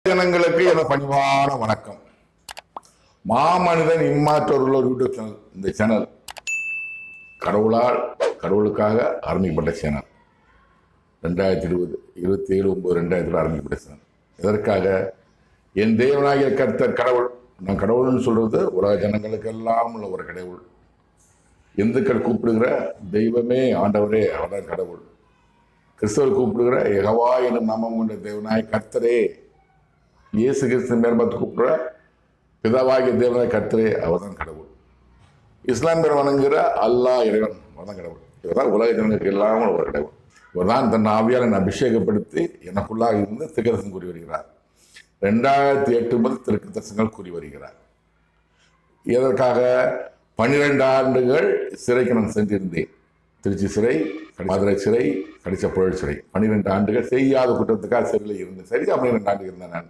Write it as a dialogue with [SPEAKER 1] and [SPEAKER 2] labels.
[SPEAKER 1] ஜனங்களுக்கு என பணிவான வணக்கம். மாமனிதன் இம்மாற்றோர் யூடியூப் சேனல். இந்த சேனல் கடவுளுக்காக ஆரம்பிக்கப்பட்ட சேனல். 27/9/2020 ஆரம்பிக்கப்பட்ட சேனல். இதற்காக என் தேவனாகிய கர்த்தர் கடவுள். நான் கடவுள்னு சொல்றது உலக ஜனங்களுக்கு எல்லாம் உள்ள ஒரு கடவுள். இந்துக்கள் கூப்பிடுகிற தெய்வமே ஆண்டவரே, அவர்தான் கடவுள். கிறிஸ்தவர் கூப்பிடுகிற யெகோவா என்னும் நாமம் கொண்ட தேவனாய் கர்த்தரே, இயேசு கிறிஸ்து பேர் பார்த்து கூப்பிடுற பிதாவாகிய தேவனாய் கர்த்தரே, அவர்தான் கடவுள். இஸ்லாம் பேர் வணங்குகிற அல்லாஹ் இறைவன், அவர்தான் கடவுள். இவர்தான் உலக ஜனங்களுக்கு எல்லாம் ஒரு கடவுள். இவர்தான் தன் ஆவியால் என்னை அபிஷேகப்படுத்தி எனக்குள்ளாக இருந்து திருக்கதர்சனம் கூறி வருகிறார். 2008 முதல் திருக்கதர்சனங்கள் கூறி வருகிறார். இதற்காக 12 ஆண்டுகள் சிறைக்கு நான் சென்றிருந்தேன். திருச்சி சிறை, மதுரை சிறை, கடிச்ச புழல் சிறை. 12 ஆண்டுகள் செய்யாத குற்றத்துக்காக சிறையில் இருந்தேன். சரியா 12 ஆண்டுகள் இருந்தேன் நான்.